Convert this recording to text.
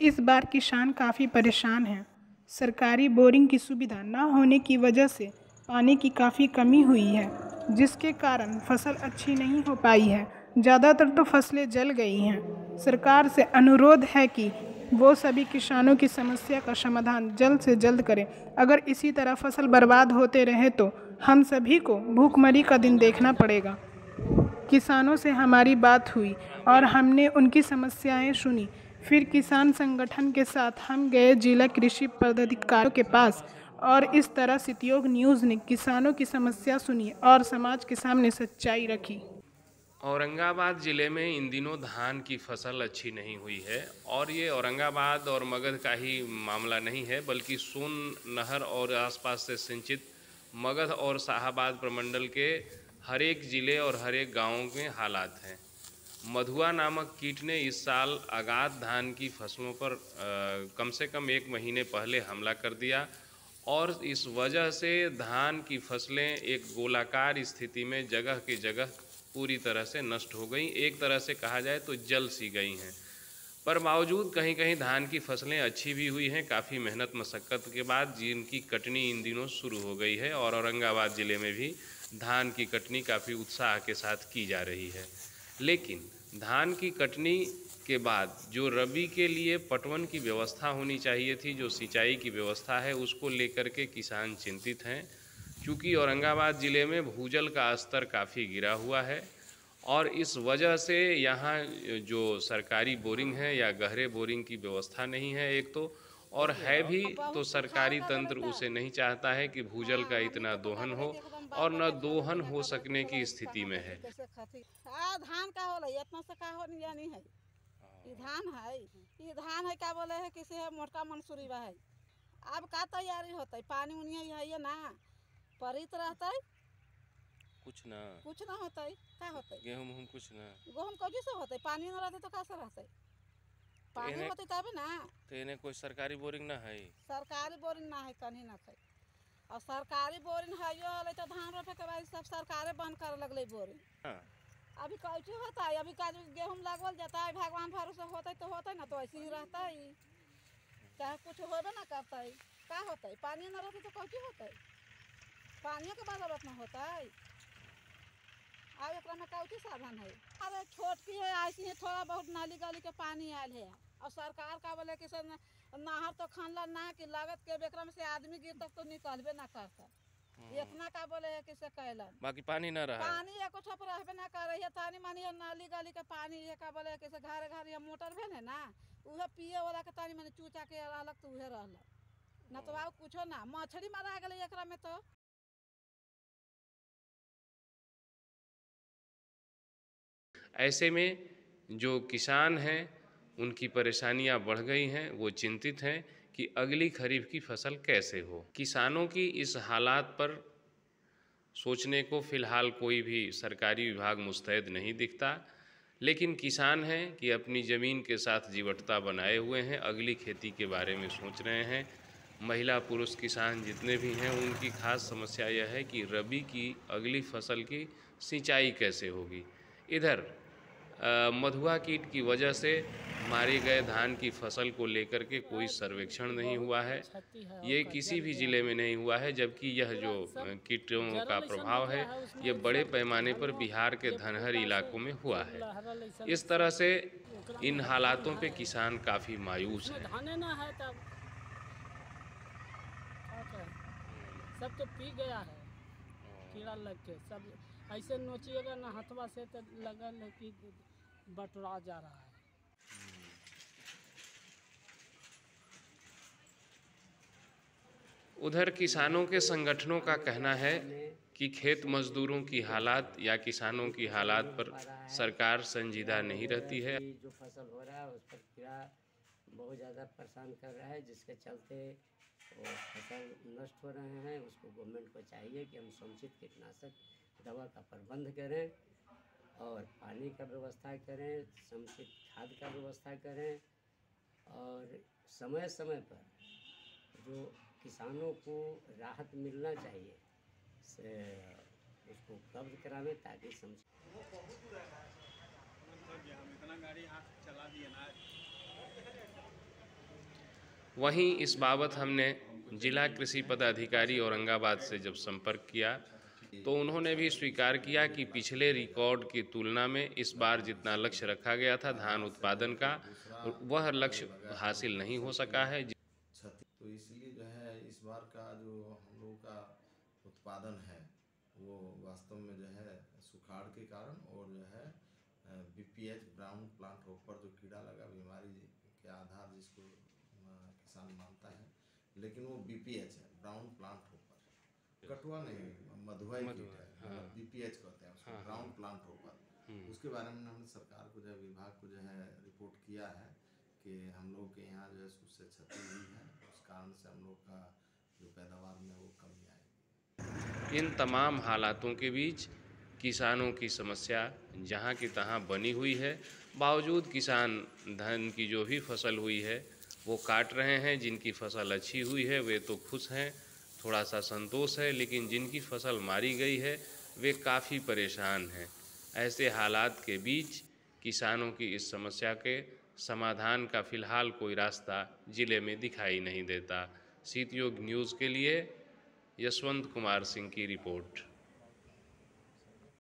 इस बार किसान काफ़ी परेशान हैं। सरकारी बोरिंग की सुविधा न होने की वजह से पानी की काफ़ी कमी हुई है, जिसके कारण फसल अच्छी नहीं हो पाई है। ज़्यादातर तो फसलें जल गई हैं। सरकार से अनुरोध है कि वो सभी किसानों की समस्या का समाधान जल्द से जल्द करें। अगर इसी तरह फसल बर्बाद होते रहे तो हम सभी को भूखमरी का दिन देखना पड़ेगा। किसानों से हमारी बात हुई और हमने उनकी समस्याएं सुनी। फिर किसान संगठन के साथ हम गए जिला कृषि पदाधिकारियों के पास और इस तरह सितयोग न्यूज़ ने किसानों की समस्या सुनी और समाज के सामने सच्चाई रखी। औरंगाबाद ज़िले में इन दिनों धान की फसल अच्छी नहीं हुई है और ये औरंगाबाद और मगध का ही मामला नहीं है, बल्कि सोन नहर और आसपास से सिंचित मगध और शाहाबाद प्रमंडल के हर एक ज़िले और हर एक गाँव में हालात हैं। मधुआ नामक कीट ने इस साल आगात धान की फसलों पर कम से कम 1 महीने पहले हमला कर दिया और इस वजह से धान की फसलें एक गोलाकार स्थिति में जगह की जगह पूरी तरह से नष्ट हो गई। एक तरह से कहा जाए तो जल सी गई हैं। पर बावजूद कहीं कहीं धान की फसलें अच्छी भी हुई हैं। काफ़ी मेहनत मशक्क़त के बाद जिनकी कटनी इन दिनों शुरू हो गई है और औरंगाबाद ज़िले में भी धान की कटनी काफ़ी उत्साह के साथ की जा रही है। लेकिन धान की कटनी के बाद जो रबी के लिए पटवन की व्यवस्था होनी चाहिए थी, जो सिंचाई की व्यवस्था है, उसको लेकर के किसान चिंतित हैं। चूँकि औरंगाबाद ज़िले में भूजल का स्तर काफ़ी गिरा हुआ है और इस वजह से यहाँ जो सरकारी बोरिंग है या गहरे बोरिंग की व्यवस्था नहीं है एक तो, और है भी तो सरकारी तंत्र उसे नहीं चाहता है कि भूजल का इतना दोहन हो और न दोहन हो सकने की स्थिति में है। धान का होला इतना से का हो नहीं है। ये धान है क्या बोले है किसी है मोटका मंसूरी बा है। अब का तैयारी होता है, पानी उनिया है ना परित रहता है, कुछ ना होता है। का होता है गेहूँ कुछ ना, गेहूँ कभी से होता है, पानी न रहते तो कैसे रहता है। पानी होते तब ना। तो इन्हें कोई सरकारी बोरिंग ना है, सरकारी बोरिंग ना है कहीं ना है। और सरकारी बोरिंग है यो हले तो धान रोपे के बाद सब सरकारे बंद कर लगले बोरिंग। अभी कैसे होता है, अभी का गेहूँ लगवल जाता है, भगवान भरोसे होता है तो होता है ना, तो ऐसे ही रहता है, चाहे कुछ होबे ना करता है। क्या होता है, पानी न रहते तो कैसे होता है, पानी के बदौलत में होता है। अब एक में कैसे साधन है। अरे छोट की है ऐसी है, थोड़ा बहुत नाली गली के पानी आयल है और सरकार का बोले कि नहर तो खानला ना कि लागत के बेकरा में से आदमी गिर तक तो निकलबे ना करता। इतना का बोले है कि से कहलन बाकी पानी ना रहा, पानी एको छप रहबे ना करे है। तानी मानी नाली गली के पानी है का बोले कि से घर घर या मोटर भेल है ना, उहे पिए वाला के तानी मानी चूचा के रहलक तो उहे रहलक ना, तो आउ कुछो ना मछली मारा गेले एकरा में। तो ऐसे में जो किसान हैं उनकी परेशानियां बढ़ गई हैं। वो चिंतित हैं कि अगली खरीफ की फसल कैसे हो। किसानों की इस हालात पर सोचने को फ़िलहाल कोई भी सरकारी विभाग मुस्तैद नहीं दिखता, लेकिन किसान हैं कि अपनी ज़मीन के साथ जीवटता बनाए हुए हैं, अगली खेती के बारे में सोच रहे हैं। महिला पुरुष किसान जितने भी हैं उनकी खास समस्या यह है कि रबी की अगली फसल की सिंचाई कैसे होगी। इधर मधुआ कीट की वजह से मारे गए धान की फसल को लेकर के कोई सर्वेक्षण नहीं हुआ है। ये किसी भी ज़िले में नहीं हुआ है, जबकि यह जो कीटों का प्रभाव है ये बड़े पैमाने पर बिहार के धनहर इलाकों में हुआ है। इस तरह से इन हालातों पे किसान काफ़ी मायूस हैं। सब तो पी गया है, कीड़ा लग के सब ऐसे नोचिएगा ना हथवा से तो लगल है कि बटुरा जा रहा है। उधर किसानों के संगठनों का कहना है कि खेत मजदूरों की हालात या किसानों की हालात पर सरकार संजीदा नहीं रहती है। जो फसल हो रहा है उस पर कीड़ा बहुत ज़्यादा परेशान कर रहा है, जिसके चलते वो फसल नष्ट हो रहे हैं। उसको गवर्नमेंट को चाहिए कि हम समुचित कीटनाशक दवा का प्रबंध करें और पानी का व्यवस्था करें, समुचित खाद का व्यवस्था करें और समय समय पर जो किसानों को राहत मिलना चाहिए से उसको उपलब्ध करावें ताकि इतना गाड़ी हाथ चला दिए ना। वहीं इस बाबत हमने जिला कृषि पदाधिकारी औरंगाबाद से जब संपर्क किया तो उन्होंने भी स्वीकार किया कि पिछले रिकॉर्ड की तुलना में इस बार जितना लक्ष्य रखा गया था धान उत्पादन का, वह लक्ष्य हासिल नहीं हो सका है। तो इसलिए जो है इस बार का जो हम लोगों का उत्पादन है वो वास्तव में जो है सुखाड़ के कारण और जो है BPH ब्राउन प्लांट होपर जो कीड़ा लगा बीमारी के आधार जिसको किसान मानता है, लेकिन वो BPH है, ब्राउन प्लांट होपर, कटुआ नहीं, मधुआई कीट है, BPH कहते हैं उसको, ब्राउन प्लांट होपर। उसके बारे में हमने सरकार को जो है विभाग को जो है रिपोर्ट किया है कि हम लोग के यहाँ जो है उससे क्षति हुई है, उस कारण से हम लोग का जो पैदावार में वो कमी आएगी। इन तमाम हालातों के बीच किसानों की समस्या जहाँ की तहाँ बनी हुई है, बावजूद किसान धान की जो भी फसल हुई है वो काट रहे हैं। जिनकी फसल अच्छी हुई है वे तो खुश हैं, थोड़ा सा संतोष है, लेकिन जिनकी फसल मारी गई है वे काफ़ी परेशान हैं। ऐसे हालात के बीच किसानों की इस समस्या के समाधान का फ़िलहाल कोई रास्ता ज़िले में दिखाई नहीं देता। शीतयुग न्यूज़ के लिए यशवंत कुमार सिंह की रिपोर्ट।